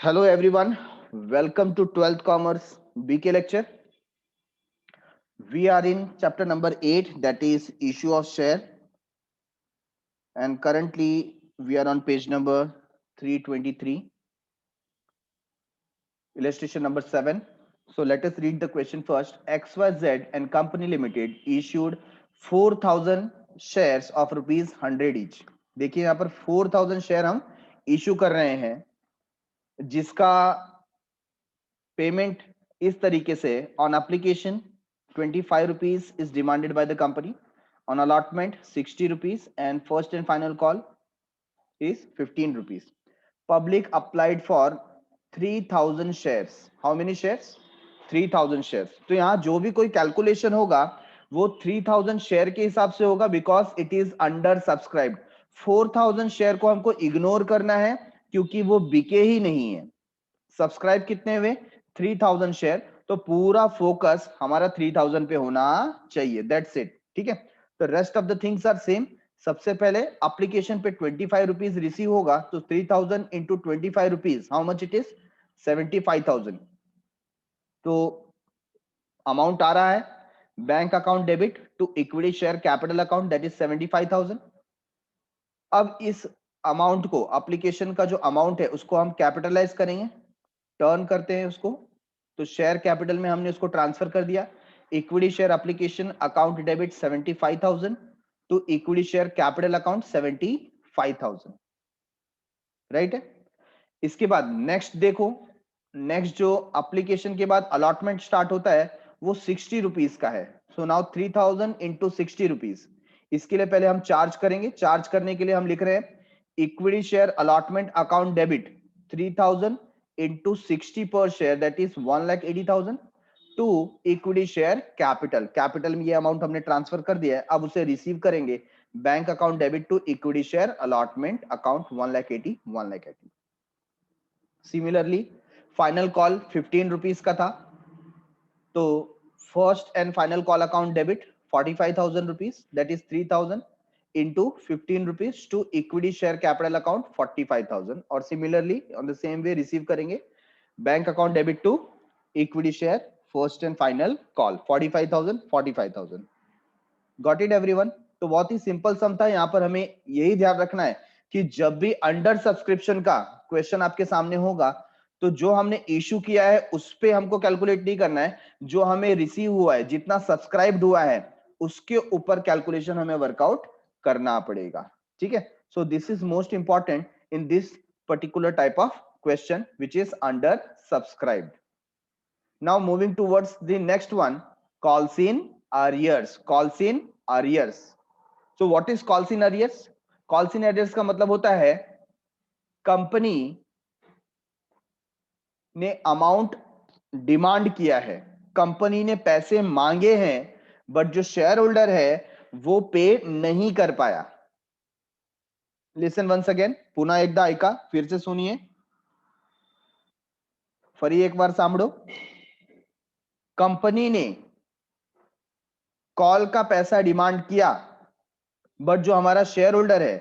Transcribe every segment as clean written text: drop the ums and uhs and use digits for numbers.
Hello everyone, welcome to 12th Commerce BK lecture. We are in chapter number 8, that is issue of share, and currently we are on page number 323, illustration number 7. So let us read the question first. XYZ and Company Limited issued 4,000 shares of rupees 100 each. देखिए यहाँ पर 4,000 share हम issue कर रहे हैं, जिसका payment इस तरीके से on application 25 rupees is demanded by the company, on allotment 60 rupees, and first and final call is 15 rupees. Public applied for 3,000 shares. How many shares? 3,000 shares. तो यहाँ जो भी कोई कैलकुलेशन होगा वो 3,000 शेयर के हिसाब से होगा, because it is under subscribed. 4,000 share को हमको इग्नोर करना है क्योंकि वो बिके ही नहीं है. सब्सक्राइब कितने हुए? 3,000 शेयर. तो पूरा फोकस हमारा 3,000 पे होना चाहिए. That's it. ठीक है. तो rest of the things are same. सबसे पहले एप्लीकेशन पे 25 रुपीज रिसीव होगा, तो 3,000 into 25 rupees, how much it is? 75,000. तो अमाउंट आ रहा है bank account debit to equity share capital account, that is 75,000. अब इस अमाउंट को, एप्लीकेशन का जो अमाउंट है उसको हम कैपिटलाइज करेंगे, टर्न करते हैं उसको. तो शेयर कैपिटल में हमने उसको ट्रांसफर कर दिया. Equity share application account debit 75,000 to equity share capital account 75,000. Right है. इसके बाद नेक्स्ट देखो, नेक्स्ट जो एप्लीकेशन के बाद अलॉटमेंट स्टार्ट होता है वो 60 रुपीज का है. So now 3,000 into 60 rupees. इसके लिए पहले हम चार्ज करेंगे. चार्ज करने के लिए हम लिख रहे हैं equity share allotment account debit 3,000 into 60 per share, that is 1,80,000 to equity share capital. Capital में ये अमाउंट हमने ट्रांसफर कर दिया है. अब उसे रिसीव करेंगे bank account debit to equity share allotment account 1,80,000. Similarly final call 15 rupees का था, तो first and final call account debit 45,000 rupees, that is 3,000 into 15 rupees to equity share capital account 45,000. और similarly on the same way receive करेंगे bank account debit to equity share first and final call 45,000. Got it everyone. तो बहुत ही simple सम था. यहाँ पर हमें यही ध्यान रखना है कि जब भी अंडर सब्सक्रिप्शन का क्वेश्चन आपके सामने होगा तो जो हमने इशू किया है उस पे हमको कैलकुलेट नहीं करना है, जो हमें रिसीव हुआ है, जितना सब्सक्राइब्ड हुआ है उसके ऊपर कैलकुलेशन हमें वर्कआउट करना पड़ेगा. ठीक है. So this is most important in this particular type of question which is under subscribed. Now moving towards the next one, calls in arrears. Calls in arrears. So what is calls in arrears? Calls in arrears का मतलब होता है company ने amount demand किया है, company ने पैसे मांगे हैं, बट जो शेयर होल्डर है वो पे नहीं कर पाया. लिसन वंस अगेन, पुन्हा एकदा ऐका, फिर से सुनिए, फरी एक बार सांभळो. कंपनी ने कॉल का पैसा डिमांड किया, बट जो हमारा शेयर होल्डर है,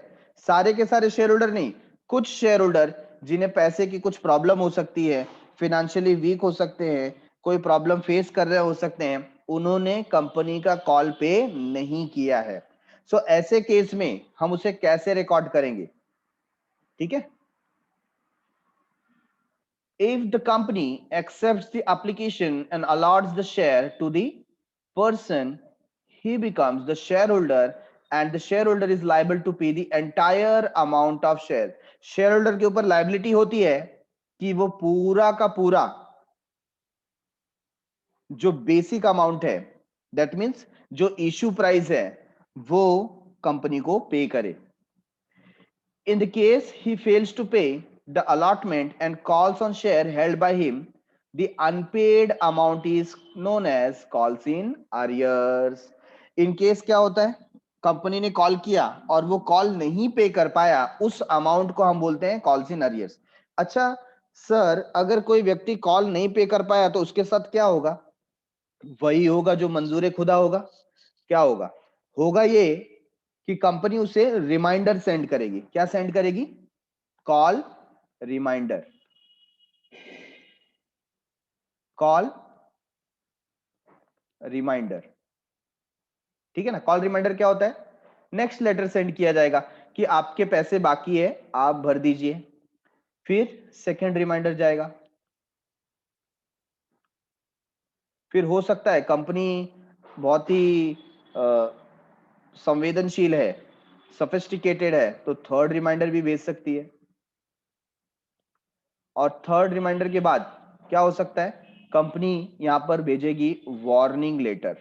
सारे के सारे शेयर होल्डर नहीं, कुछ शेयर होल्डर जिन्हें पैसे की कुछ प्रॉब्लम हो सकती है, फिनेंशियली वीक हो सकते हैं, कोई प्रॉब्लम फेस कर रहे हो सकते हैं, उन्होंने कंपनी का कॉल पे नहीं किया है. सो ऐसे केस में हम उसे कैसे रिकॉर्ड करेंगे? ठीक है. If the company accepts the application and allots the share to the person, he becomes the shareholder and the shareholder is liable to pay the entire amount of share. Shareholder के ऊपर liability होती है कि वो पूरा का पूरा जो बेसिक अमाउंट है, दैट मीन्स जो इश्यू प्राइस है, वो कंपनी को पे करे. In the case he fails to pay the allotment and calls on share held by him, the unpaid amount is known as calls in arrears. In case क्या होता है, company ने call किया और वो कॉल नहीं पे कर पाया, उस अमाउंट को हम बोलते हैं कॉल्स इन अरियर्स. अच्छा सर, अगर कोई व्यक्ति कॉल नहीं पे कर पाया तो उसके साथ क्या होगा? वही होगा जो मंजूर खुदा होगा. क्या होगा? होगा ये कि कंपनी उसे रिमाइंडर सेंड करेगी. क्या सेंड करेगी? Call reminder. Call reminder. ठीक है ना, कॉल रिमाइंडर क्या होता है, नेक्स्ट लेटर सेंड किया जाएगा कि आपके पैसे बाकी है, आप भर दीजिए। फिर सेकंड रिमाइंडर जाएगा। फिर हो सकता है कंपनी बहुत ही संवेदनशील है, सोफिस्टिकेटेड है, तो थर्ड रिमाइंडर भी भेज सकती है। और थर्ड रिमाइंडर के बाद क्या हो सकता है, कंपनी यहां पर भेजेगी warning letter.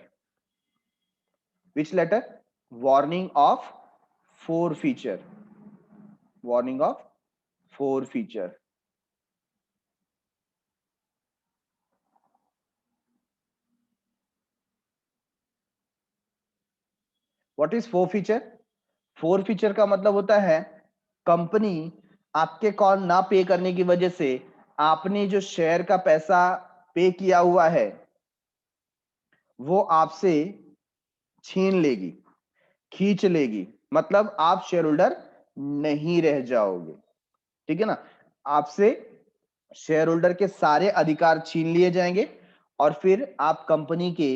Which letter, warning of forfeiture, warning of forfeiture. What is forfeiture, forfeiture का मतलब होता है कंपनी आपके कॉल ना पे करने की वजह से आपने जो शेयर का पैसा पे किया हुआ है वो आपसे छीन लेगी, खींच लेगी, मतलब आप शेयर होल्डर नहीं रह जाओगे। ठीक है ना, आपसे शेयर होल्डर के सारे अधिकार छीन लिए जाएंगे और फिर आप कंपनी के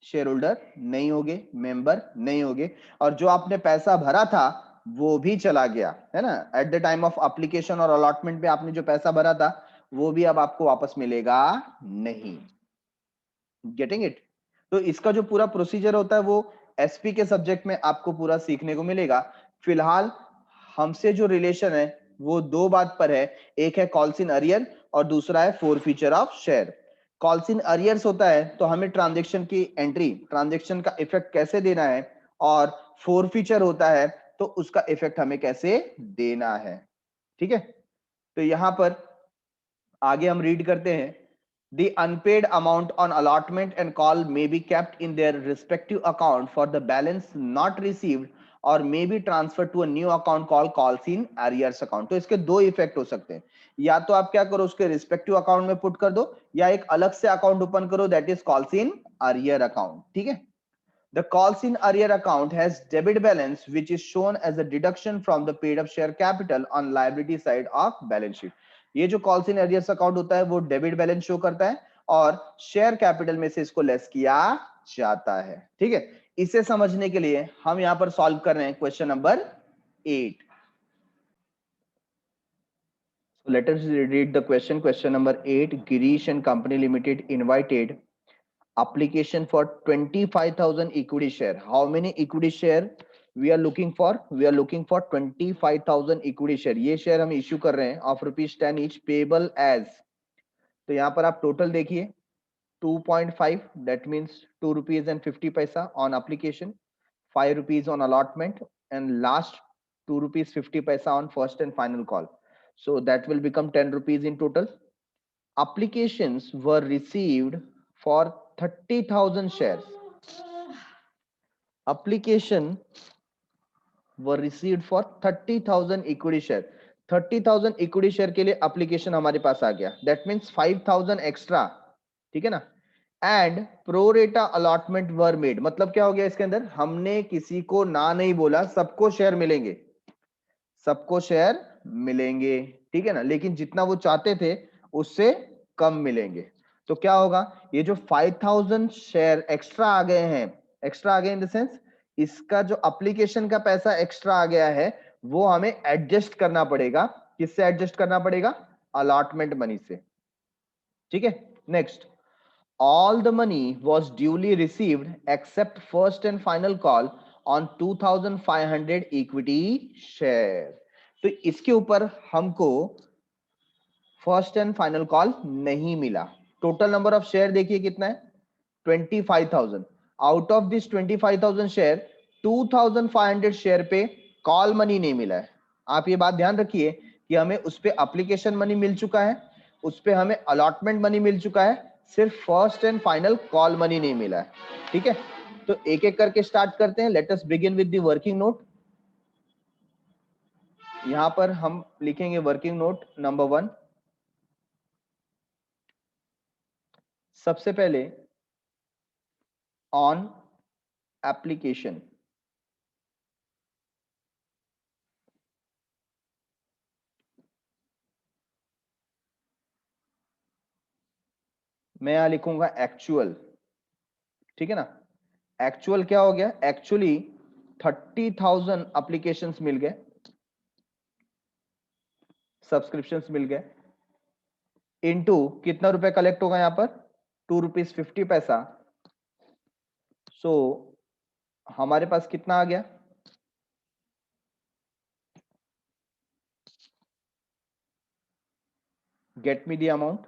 शेयर होल्डर नहीं होगे, मेंबर नहीं होगे, और जो आपने पैसा भरा था वो भी चला गया है ना। Eight the time of application और अलॉटमेंट पे आपने जो पैसा भरा था वो भी अब आपको वापस मिलेगा नहीं। Getting it. तो इसका जो पूरा प्रोसीजर होता है वो एसपी के सब्जेक्ट में आपको पूरा सीखने को मिलेगा। फिलहाल हमसे जो रिलेशन है वो दो बात पर है, एक है कॉल्स इन अरियर और दूसरा है four feature of share. Calls in arrears होता है तो हमें ट्रांजेक्शन की एंट्री, ट्रांजेक्शन का इफेक्ट कैसे देना है, और फोर फीचर होता है तो उसका इफेक्ट हमें कैसे देना है। ठीक है, तो यहां पर आगे हम रीड करते हैं। The unpaid amount on allotment and call may be kept in their respective account for the balance not received or may be transferred to a new account called calls in arrears account। तो इसके दो effect हो सकते हैं, या तो आप क्या करो उसके रिस्पेक्टिव अकाउंट में पुट कर दो या एक अलग से अकाउंट ओपन करो, that is calls in arrear account. ठीक है, the calls in arrear account has debit balance which is shown as a deduction from the paid up share capital on liability side of balance sheet। ये जो calls in arrears account होता है वो debit balance show करता है और share capital में से इसको लेस किया जाता है। ठीक है, इसे समझने के लिए हम यहां पर सॉल्व कर रहे हैं question number 8। So let us read the question. Question number 8. Girish and Company Limited invited application for 25,000 equity share. How many equity share we are looking for? We are looking for 25,000 equity share। ये share हम issue कर रहे हैं of ₹10 each payable as. तो यहाँ पर आप total देखिए 2.5, that means ₹2.50 on application, ₹5 on allotment, and last ₹2.50 on first and final call. So that will become ₹10 in total. Applications were received for 30,000 shares. Application were received for 30,000 equity share। 30,000 equity share के लिए application हमारे पास आ गया, that means 5,000 extra. ठीक है ना, and pro rata allotment were made, मतलब क्या हो गया इसके अंदर, हमने किसी को ना नहीं बोला, सबको शेयर मिलेंगे, सबको शेयर मिलेंगे। ठीक है ना, लेकिन जितना वो चाहते थे उससे कम मिलेंगे। तो क्या होगा, ये जो 5,000 शेयर एक्स्ट्रा आ गए हैं, एक्स्ट्रा आ गए इन द सेंस इसका जो एप्लीकेशन का पैसा एक्स्ट्रा आ गया है वो हमें एडजस्ट करना पड़ेगा। किससे एडजस्ट करना पड़ेगा, अलॉटमेंट मनी से। ठीक है, next, all the money was duly received except first and final call on 2,500 equity share। तो इसके ऊपर हमको फर्स्ट एंड फाइनल कॉल नहीं मिला। टोटल नंबर ऑफ शेयर देखिए कितना है, 25,000। Out of this 25,000 share 2,500 share पे कॉल मनी नहीं मिला है। आप ये बात ध्यान रखिए कि हमें उस पे एप्लीकेशन मनी मिल चुका है, उस पे हमें अलॉटमेंट मनी मिल चुका है, सिर्फ first and final call money नहीं मिला है। ठीक है, तो एक एक करके स्टार्ट करते हैं। Let us begin with the working note. यहां पर हम लिखेंगे वर्किंग नोट नंबर 1। सबसे पहले ऑन एप्लीकेशन, मैं यहां लिखूंगा एक्चुअल, ठीक है ना। एक्चुअल क्या हो गया, एक्चुअली 30,000 एप्लीकेशंस मिल गए, सब्सक्रिप्शंस मिल गए, इनटू कितना रुपए कलेक्ट होगा यहां पर, 2 रुपीज 50 पैसा। सो हमारे पास कितना आ गया, get me the amount,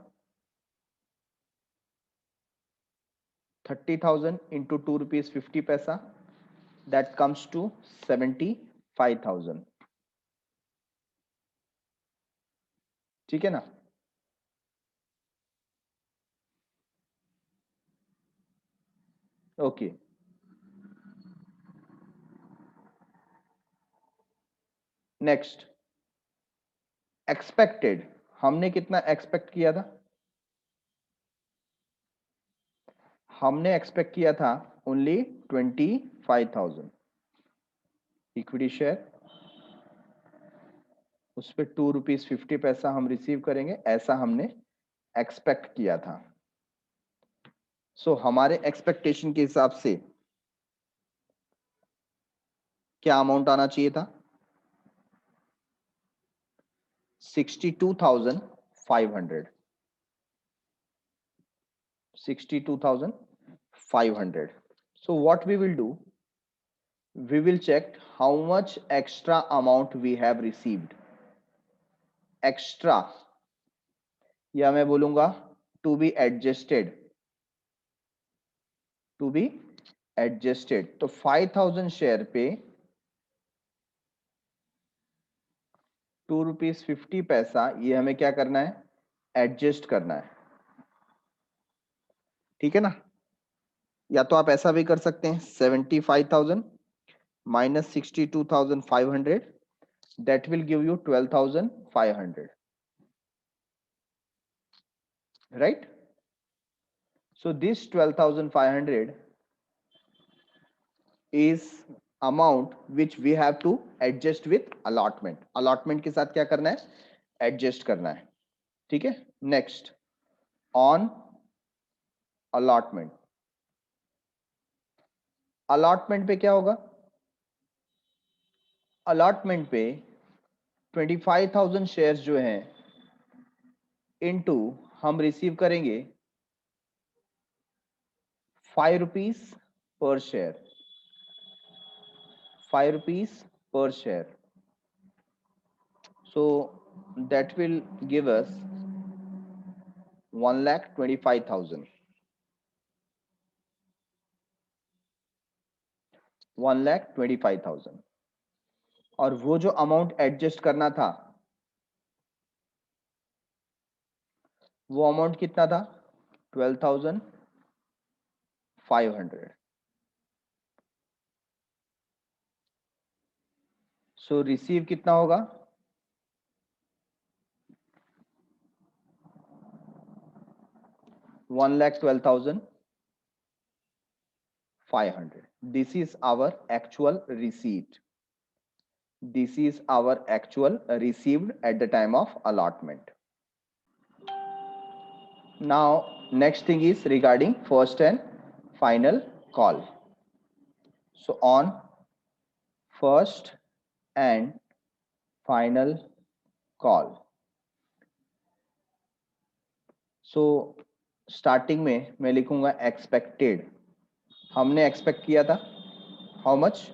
30,000 into 2 rupees 50 पैसा, दैट कम्स टू 75,000, ठीक है ना। ओके, नेक्स्ट एक्सपेक्टेड, हमने कितना एक्सपेक्ट किया था, हमने एक्सपेक्ट किया था ओनली 25,000 इक्विटी शेयर, उस पर 2 रुपीज 50 पैसा हम रिसीव करेंगे, ऐसा हमने एक्सपेक्ट किया था। सो हमारे एक्सपेक्टेशन के हिसाब से क्या अमाउंट आना चाहिए था, 62,500, 62,500. So what we will do, we will check how much extra amount we have received. Extra या मैं बोलूंगा to be adjusted, to be adjusted. तो 5,000 शेयर पे 2 रुपीज 50 पैसा, ये हमें क्या करना है, एडजस्ट करना है, ठीक है ना। या तो आप ऐसा भी कर सकते हैं, 75,000 minus 62,500, that will give you 12,500, right? So this 12,500 is amount which we have to adjust with allotment. allotment के साथ क्या करना है, adjust करना है, ठीक है। next on allotment, allotment पे क्या होगा, allotment पे 25,000 शेयर्स जो हैं इनटू हम रिसीव करेंगे 5 rupees per share, 5 rupees per share. So that will give us 1,25,000. 1,25,000. और वो जो अमाउंट एडजस्ट करना था, वो अमाउंट कितना था, 12,500. सो रिसीव कितना होगा, 1,12,500. This is our actual receipt. This is our actual received at the time of allotment. Now next thing is regarding first and final call. So on first and final call, so starting में मैं लिखूंगा expected, हमने expect किया था how much,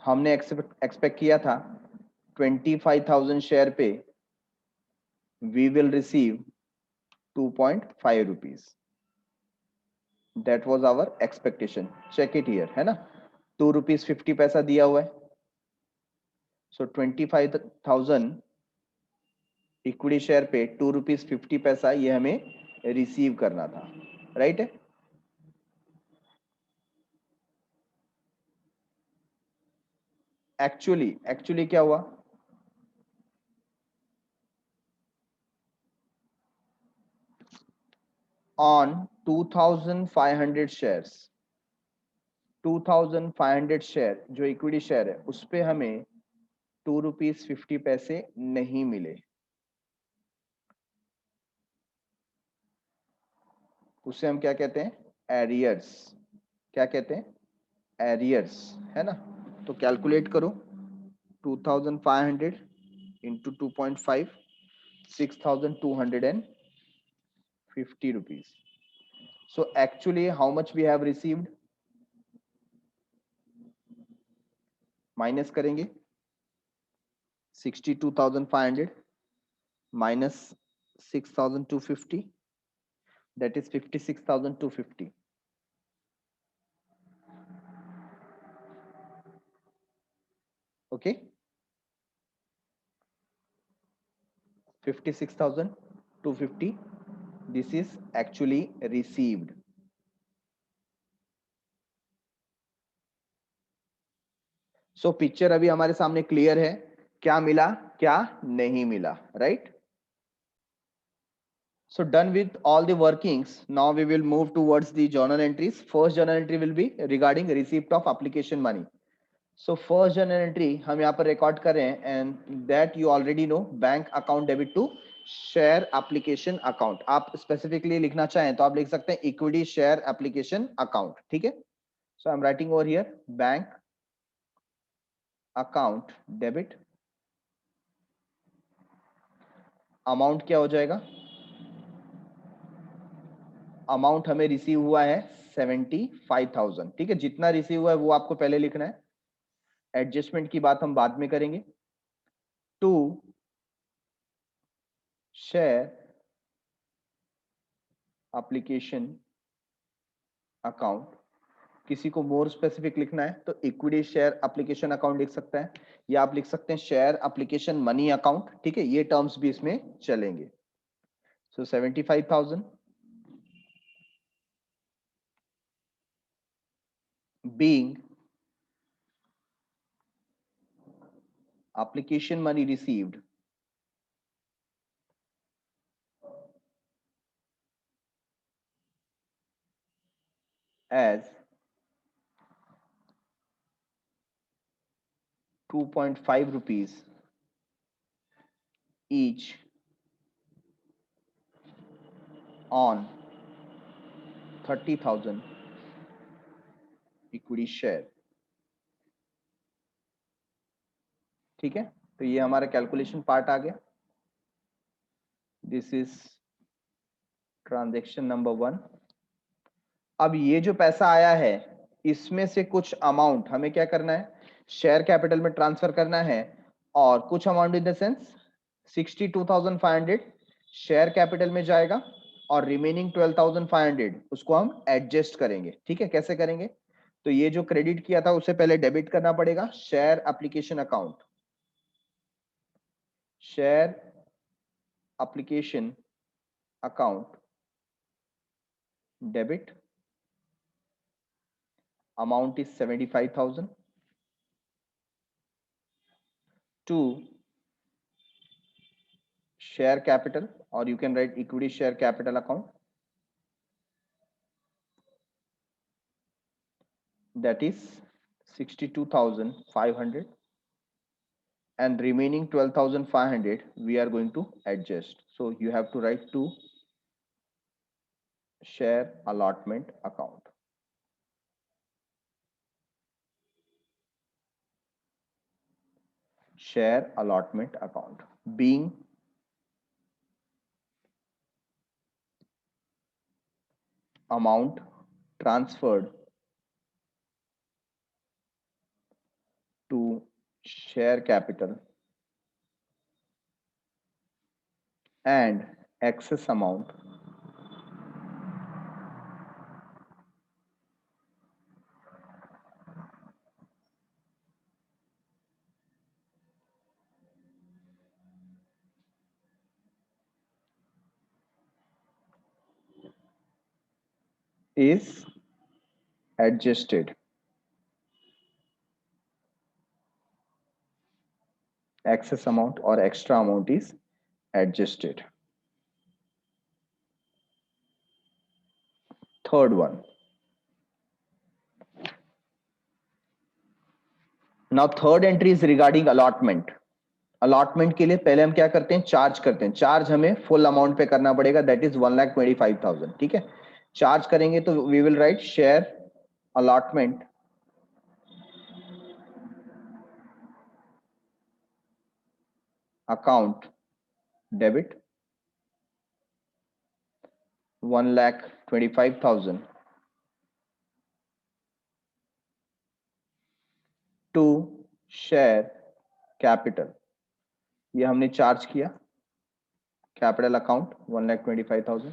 हमने expect किया था 25,000 share पे we will receive 2.5 rupees, that was our expectation, check it here, है ना। 2 रुपीज 50 पैसा दिया हुआ है, सो 25,000 इक्विटी शेयर पे 2 रुपीज 50 पैसा ये हमें रिसीव करना था, राइट है। एक्चुअली क्या हुआ, on 2,500 shares, 2,500 शेयर जो इक्विटी शेयर है उस पे हमें 2 रुपीज 50 पैसे नहीं मिले, उसे हम क्या कहते हैं? एरियर्स। क्या कहते हैं? एरियर्स, है ना? तो कैलकुलेट करो, 2500 into 2.5, 6250 rupees. So actually how much we have received? Minus करेंगे 62,500 minus 6,250, that is 56,250. Okay, 56,250, this is actually received. So picture अभी हमारे सामने क्लियर है, क्या मिला क्या नहीं मिला, right? So done with all the workings. Now we will move towards the journal entries. First journal entry will be regarding receipt of application money. So first journal entry हम यहाँ पर रिकॉर्ड कर रहे हैं, and that you already know, bank account debit to share application account. आप specifically लिखना चाहें तो आप लिख सकते हैं इक्विटी शेयर एप्लीकेशन अकाउंट. ठीक है? So I'm writing over here bank account debit. Amount क्या हो जाएगा? अमाउंट हमें रिसीव हुआ है 75,000. ठीक है, जितना रिसीव हुआ है वो आपको पहले लिखना है, एडजस्टमेंट की बात हम बाद में करेंगे. To share application account. किसी को मोर स्पेसिफिक लिखना है तो इक्विटी शेयर एप्लीकेशन अकाउंट लिख सकता है, या आप लिख सकते हैं शेयर एप्लीकेशन मनी अकाउंट. ठीक है, ये टर्म्स भी इसमें चलेंगे. सो 75,000 being application money received as 2.5 rupees each on 30,000 equity share. ठीक है, तो ये हमारा कैलकुलेशन पार्ट आ गया. This is transaction number 1. अब ये जो पैसा आया है इसमें से कुछ अमाउंट हमें क्या करना है? शेयर कैपिटल में ट्रांसफर करना है, और कुछ amount in the sense 62,500 share capital में जाएगा, और रिमेनिंग 12,500 उसको हम एडजस्ट करेंगे. ठीक है, कैसे करेंगे? तो ये जो क्रेडिट किया था उसे पहले डेबिट करना पड़ेगा, share application account, share application account debit. amount is 75,000 to share capital, or you can write equity share capital account, that is 62,500, and remaining 12,500 we are going to adjust. So you have to write to share allotment account. Share allotment account being amount transferred to share capital and excess amount is adjusted. Excess amount or extra amount is adjusted. Third one. Now third entry is regarding allotment. Allotment के लिए पहले हम क्या करते हैं? Charge करते हैं. Charge हमें फुल अमाउंट पे करना पड़ेगा, दैट इज 1,25,000. ठीक है, चार्ज करेंगे तो we will write share allotment account debit 1,25,000 to share capital, ये हमने चार्ज किया capital account 1,25,000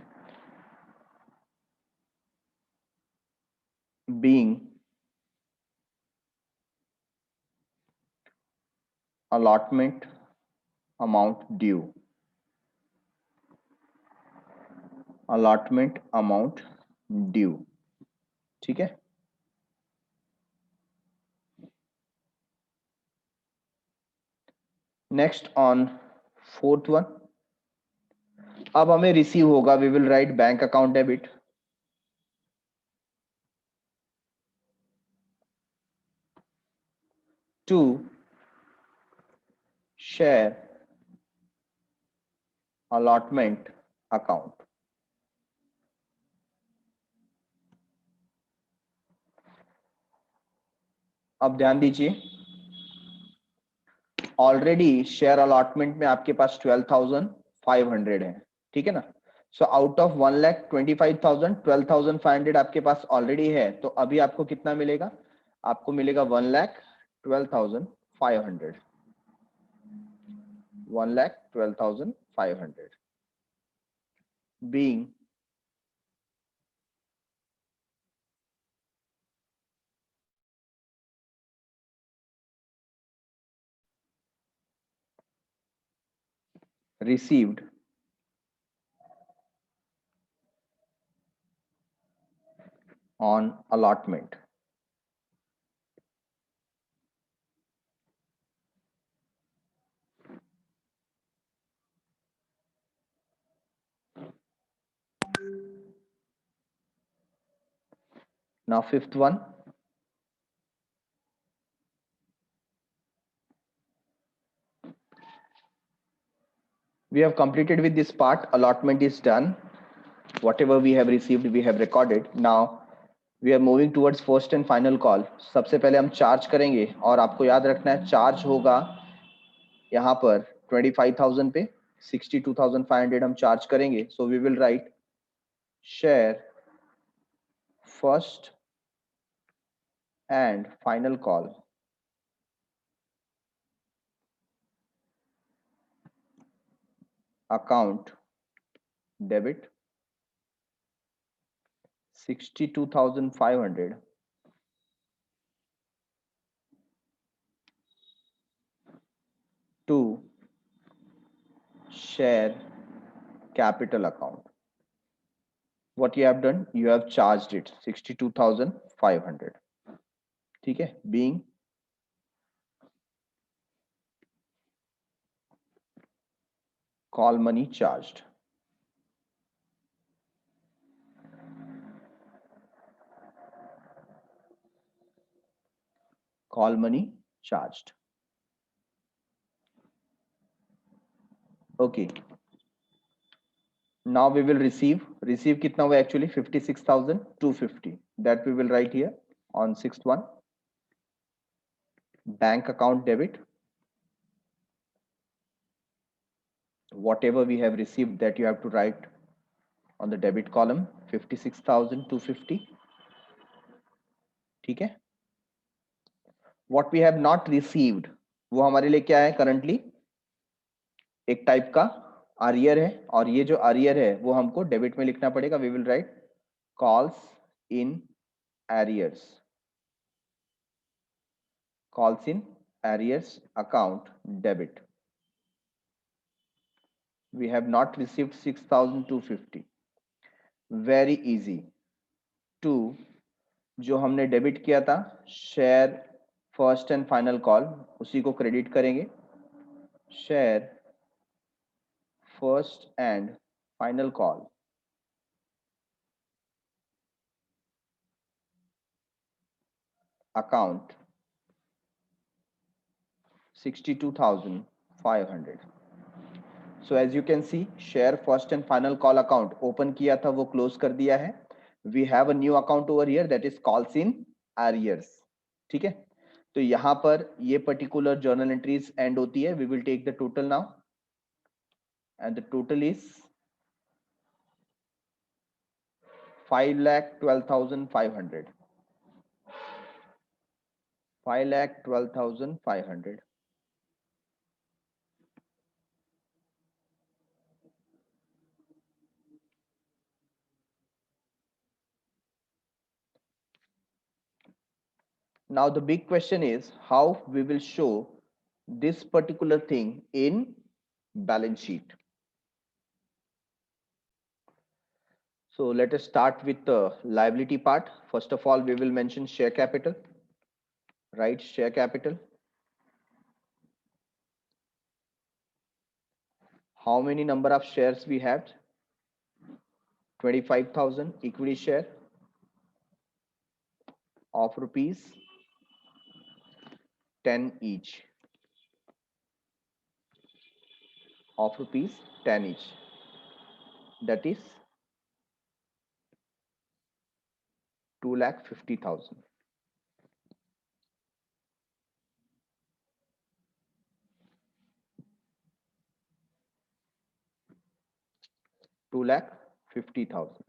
being allotment amount due, allotment amount due, ठीक है। नेक्स्ट ऑन फोर्थ वन, अब हमें रिसीव होगा, we will write bank account debit to share allotment account. अब ध्यान दीजिए, ऑलरेडी शेयर अलॉटमेंट में आपके पास 12,500 है, ठीक है ना। सो आउट ऑफ 1,25,000 12,500 आपके पास ऑलरेडी है, तो अभी आपको कितना मिलेगा, आपको मिलेगा 1,12,500, 1,12,500 being received on allotment. Now fifth one, we have completed with this part, allotment is done, whatever we have received we have recorded. Now we are moving towards first and final call. सबसे पहले हम charge करेंगे, और आपको याद रखना है charge होगा यहाँ पर 25,000 पे 62,500 हम चार्ज करेंगे। So we will write share first and final call account debit 62,500 to share capital account. What you have done, you have charged it 62,500, ठीक है, being call money charged. Call money charged. Okay. Now we will receive कितना हुआ actually 56,250. That we will write here on sixth one. Bank account debit. Whatever we have received, that you have to write on the debit column 56,250. ठीक है। What we have not received, वो हमारे लिए क्या है currently, एक type का arrear है, और ये जो अरियर है वो हमको डेबिट में लिखना पड़ेगा। We will write calls in arrears, calls in arrears account debit. We have not received 6,250। Very easy. To जो हमने डेबिट किया था share first and final call, उसी को क्रेडिट करेंगे, share first and final call account 62,500. So as you can see, share first and final call account open किया था, वो क्लोज कर दिया है। We have a new account over here that is calls in arrears. ठीक है, तो यहां पर ये पर्टिकुलर जर्नल एंट्रीज एंड होती है. We will take the total now and the total is 5,12,500. 5,12,500. Now the big question is how we will show this particular thing in balance sheet. So let us start with the liability part. First of all, we will mention share capital, right? Share capital. How many number of shares we have? 25,000 equity share of rupees 10 each. Of rupees 10 each. That is 2,50,000. Two lakh 50,000.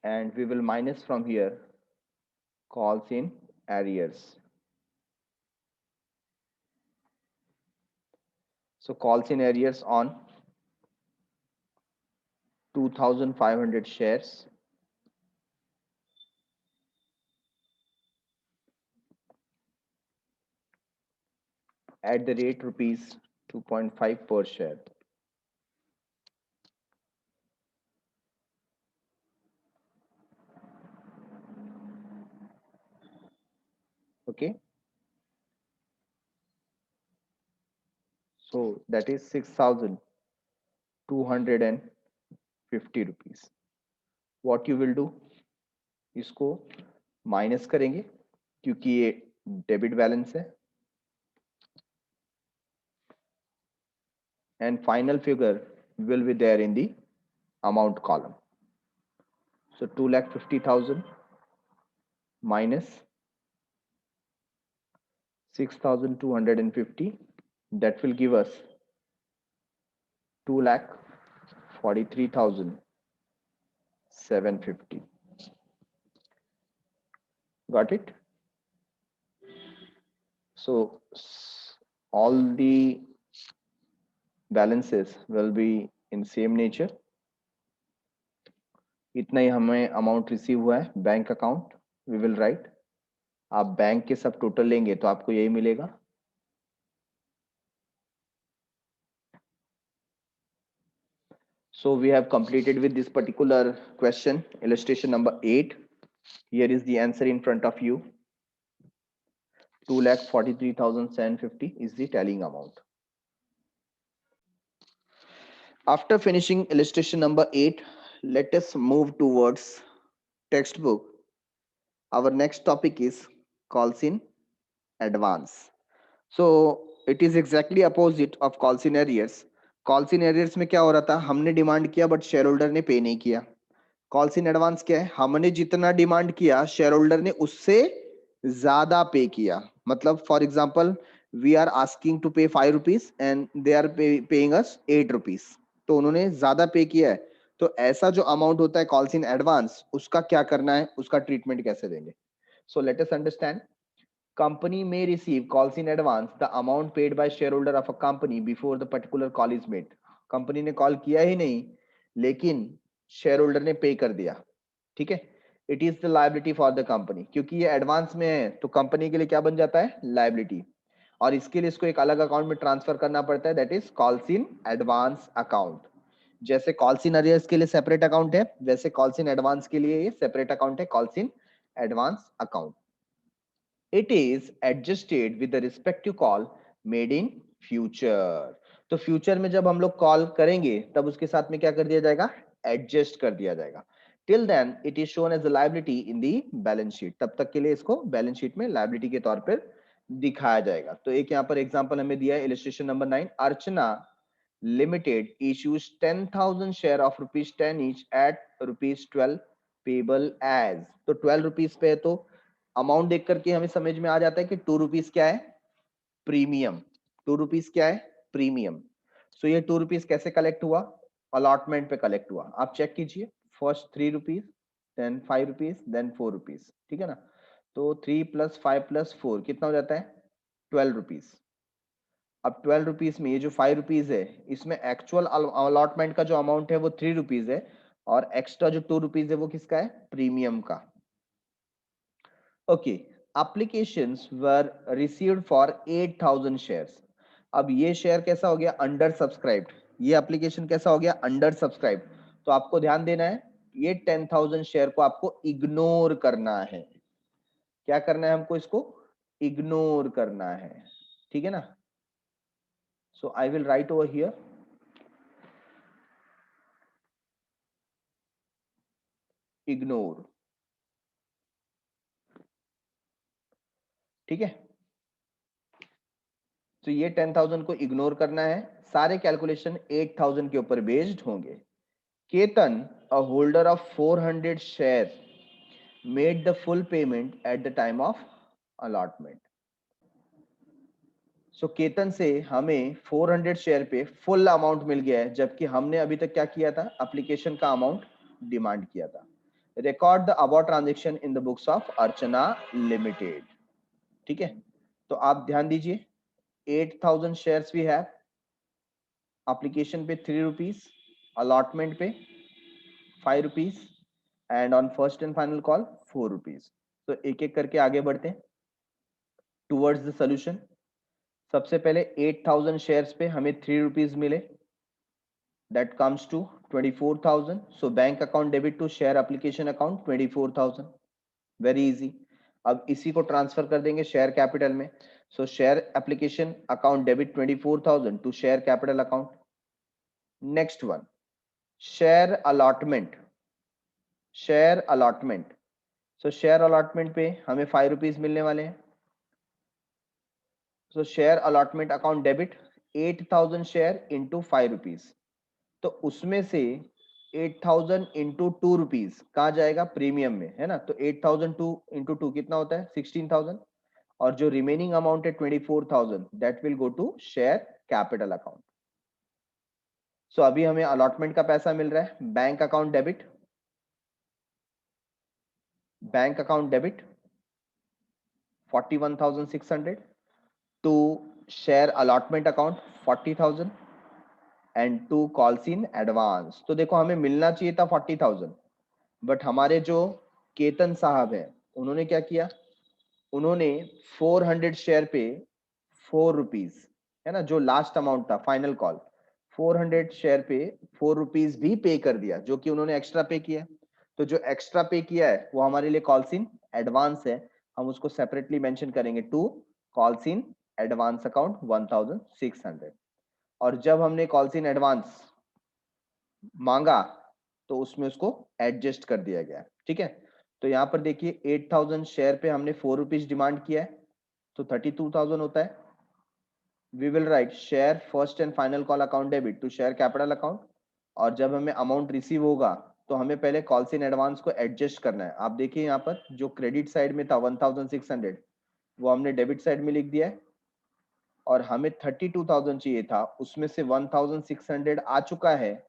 And we will minus from here calls in arrears. So calls in arrears on 2,500 shares at the rate rupees 2.5 per share. Okay. So that is 6,250 rupees. What you will do? इसको minus करेंगे क्योंकि ये debit balance है. And final figure will be there in the amount column. So 2,50,000 minus 6,250, that will give us 2,43,750. Got it? So all the balances will be in same nature. इतना ही हमें amount receive हुआ है bank account. We will write. आप bank के सब total लेंगे तो आपको यही मिलेगा. So we have completed with this particular question, illustration number 8. Here is the answer in front of you. 2,43,750 is the tallying amount. After finishing illustration number 8, let us move towards textbook. Our next topic is calls in advance. So it is exactly opposite of calls in arrears. Calls in arrears में क्या हो रहा था? हमने demand किया but share holder ने पे नहीं किया. कॉल्स इन एडवांस क्या है? हमने जितना डिमांड किया शेयर होल्डर ने उससे ज्यादा पे किया. मतलब for example we are asking to pay 5 rupees and they are paying us 8 rupees. तो उन्होंने ज्यादा पे किया है. तो ऐसा जो अमाउंट होता है कॉल्स इन एडवांस, उसका क्या करना है, उसका ट्रीटमेंट कैसे देंगे? So let us understand. Company may receive calls in advance the amount paid by shareholder of a company before the particular call is made. Company ने कॉल किया ही नहीं लेकिन शेयर होल्डर ने पे कर दिया. ठीक है, it is the liability for the company. क्योंकि ये एडवांस में है तो कंपनी के लिए क्या बन जाता है? लायबिलिटी. और इसके लिए इसको एक अलग अकाउंट में ट्रांसफर करना पड़ता है, that is calls in advance account. जैसे कॉल्स इन अरियर्स के लिए सेपरेट अकाउंट है, वैसे कॉल्स इन एडवांस के लिए ये सेपरेट अकाउंट है, calls in advance account. It is adjusted with the respective call made in future. तो फ्यूचर में जब हम लोग कॉल करेंगे तब उसके साथ में क्या कर दिया जाएगा? एडजस्ट कर दिया जाएगा. Till then it is shown as a liability in the balance sheet. तब तक के लिए इसको बैलेंस शीट में लायबिलिटी के तौर पर दिखाया जाएगा. तो एक यहाँ पर एग्जांपल हमें दिया है, illustration number 9. Archana Limited issues 10,000 share of rupees 10 each at rupees 12 payable as। तो 12 रुपीज पे है, तो अमाउंट देख करके हमें समझ में आ जाता है कि 2 रुपीज क्या है, प्रीमियम। 2 रुपीज क्या है, प्रीमियम। सो ये 2 रुपीज कैसे कलेक्ट हुआ, अलॉटमेंट पे कलेक्ट हुआ। आप चेक कीजिए, first 3 rupees, then 5 rupees, then 4 rupees, ठीक है ना। तो 3 + 5 + 4 कितना हो जाता है, 12 रुपीज। अब 12 रुपीज में ये जो 5 रुपीज है, इसमें एक्चुअल अलॉटमेंट का जो अमाउंट है वो 3 रुपीज है, और एक्स्ट्रा जो 2 रुपीज है वो किसका है, प्रीमियम का। Okay, applications were received for 8,000 shares. अब ये शेयर कैसा हो गया, अंडर सब्सक्राइब्ड। ये एप्लीकेशन कैसा हो गया, अंडर सब्सक्राइब्ड। तो आपको ध्यान देना है, ये 10,000 शेयर को आपको इग्नोर करना है। क्या करना है हमको, इसको इग्नोर करना है, ठीक है ना। So I will write over here ignore, ठीक है। तो ये 10,000 को इग्नोर करना है। सारे कैलकुलेशन 8,000 के ऊपर बेस्ड होंगे। Ketan, a holder of 400 share, made the full payment at the time of allotment. So Ketan से हमें 400 शेयर पे फुल अमाउंट मिल गया है, जबकि हमने अभी तक क्या किया था, एप्लीकेशन का अमाउंट डिमांड किया था। Record the about transaction in the books of Archana limited, ठीक है। तो आप ध्यान दीजिए, 8,000 शेयर्स वी हैव, एप्लीकेशन पे 3 रुपीज, अलॉटमेंट पे 5 rupees, and on first and final call 4 rupees. तो एक एक करके आगे बढ़ते हैं टूवर्ड्स द सोल्यूशन। सबसे पहले 8,000 शेयर्स पे हमें 3 रुपीज मिले, that comes to 24,000। So bank account debit to share application account 24,000, very easy. अब इसी को ट्रांसफर कर देंगे शेयर कैपिटल में। So share application account debit 24,000 to share capital account. Next one, share allotment, share allotment. So share allotment पे हमें 5 rupees मिलने वाले हैं। So share allotment account debit 8,000 share into 5 rupees. तो उसमें से 8,000 इंटू 2 रुपीज कहाँ जाएगा, प्रीमियम में, है ना। तो 8,002 इंटू 2 कितना होता है, 16,000। और जो रिमेनिंग अमाउंट है 24,000, that will go to share capital account. So अभी हमें अलॉटमेंट का पैसा मिल रहा है, bank account debit, bank account debit 41,600 to share allotment account 40,000 and to calls in advance. तो देखो हमें मिलना चाहिए था 40,000, बट हमारे जो केतन साहब है उन्होंने क्या किया, उन्होंने 400 शेयर पे 4 रुपीज, है ना, जो लास्ट अमाउंट था फाइनल कॉल, 400 शेयर पे 4 रुपीज भी पे कर दिया, जो कि उन्होंने एक्स्ट्रा पे किया। तो जो एक्स्ट्रा पे किया है वो हमारे लिए कॉल्स इन एडवांस है, हम उसको सेपरेटली मेंशन करेंगे to calls in advance account 1,600। और जब हमने कॉल्स इन एडवांस मांगा तो उसमें उसको एडजस्ट कर दिया गया, ठीक है। तो यहाँ पर देखिए 8,000 शेयर पे हमने 4 रुपीज डिमांड किया है, तो 32,000 होता है। We will write share first and final call account debit to share capital account. और जब हमें अमाउंट रिसीव होगा तो हमें पहले कॉल्स इन एडवांस को एडजस्ट करना है। आप देखिए यहाँ पर जो क्रेडिट साइड में था 1,600, वो हमने डेबिट साइड में लिख दिया है, और हमें 32,000 चाहिए था, उसमें से 1,600 आ चुका है,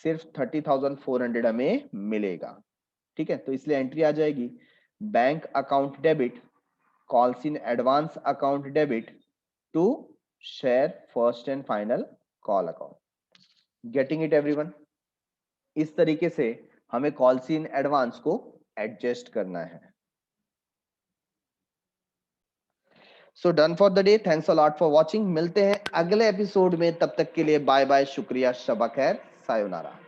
सिर्फ 30,400 हमें मिलेगा, ठीक है। तो इसलिए एंट्री आ जाएगी bank account debit calls in advance account debit to share first and final call account. Getting it everyone? इस तरीके से हमें कॉल्स इन एडवांस को एडजस्ट करना है। So done for the day, thanks a lot for watching. मिलते हैं अगले एपिसोड में, तब तक के लिए बाय बाय, शुक्रिया, शबा खैर, सायोनारा।